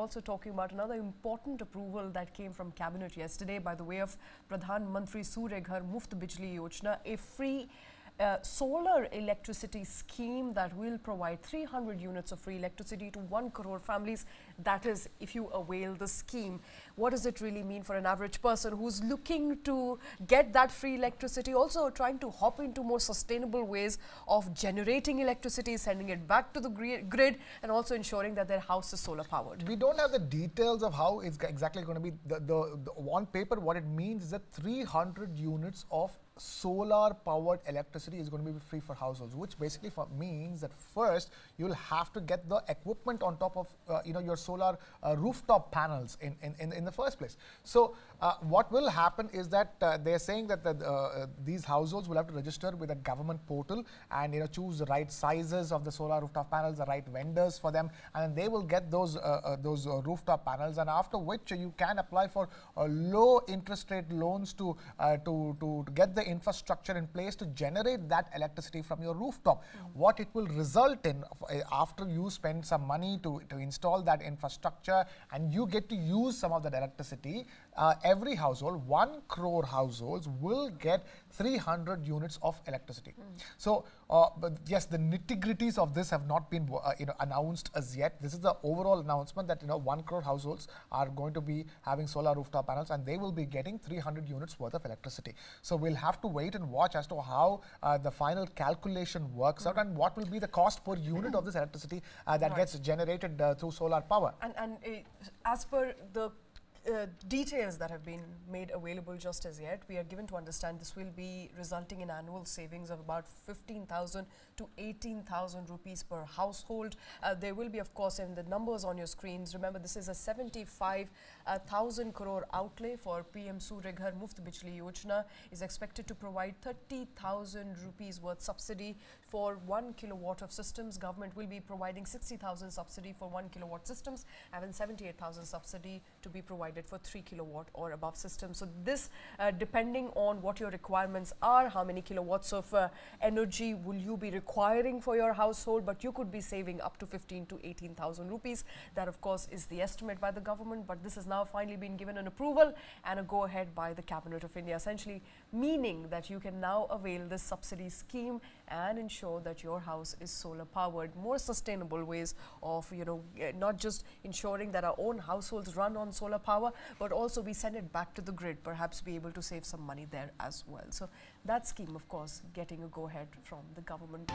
also talking about another important approval that came from Cabinet yesterday by the way of Pradhan Mantri Surya Ghar Muft Bijli Yojana, a free solar electricity scheme that will provide 300 units of free electricity to 1 crore families. That is, if you avail the scheme. What does it really mean for an average person who's looking to get that free electricity, also trying to hop into more sustainable ways of generating electricity, sending it back to the grid, and also ensuring that their house is solar powered? We don't have the details of how it's exactly going to be. The on paper, what it means is that 300 units of solar powered electricity is going to be free for households, which basically means that first you'll have to get the equipment on top of your solar rooftop panels in the first place. So what will happen is that they're saying that these households will have to register with a government portal and choose the right sizes of the solar rooftop panels, the right vendors for them, and they will get those rooftop panels, and after which you can apply for low interest rate loans to get the infrastructure in place to generate that electricity from your rooftop. What it will result in after you spend some money to install that infrastructure and you get to use some of that electricity, every household, 1 crore households will get 300 units of electricity. So, but yes, the nitty-gritties of this have not been announced as yet. This is the overall announcement that 1 crore households are going to be having solar rooftop panels and they will be getting 300 units worth of electricity. So we'll have to wait and watch as to how the final calculation works out and what will be the cost per unit of this electricity that gets generated through solar power. And as per the details that have been made available just as yet, we are given to understand this will be resulting in annual savings of about 15,000 to 18,000 rupees per household. There will be, of course, in the numbers on your screens. Remember, this is a 75,000 crore outlay for PM Surya Ghar Muft Bijli Yojana is expected to provide 30,000 rupees worth subsidy for 1 kilowatt of systems. Government will be providing 60,000 subsidy for 1 kilowatt systems and 78,000 subsidy to be provided for 3 kilowatt or above systems. So this, depending on what your requirements are, how many kilowatts of energy will you be requiring for your household, but you could be saving up to 15 to 18,000 rupees. That, of course, is the estimate by the government, but this has now finally been given an approval and a go-ahead by the Cabinet of India, essentially meaning that you can now avail this subsidy scheme and ensure that your house is solar powered. More sustainable ways of, not just ensuring that our own households run on solar power, but also we send it back to the grid, perhaps be able to save some money there as well. So that scheme, of course, getting a go-ahead from the government.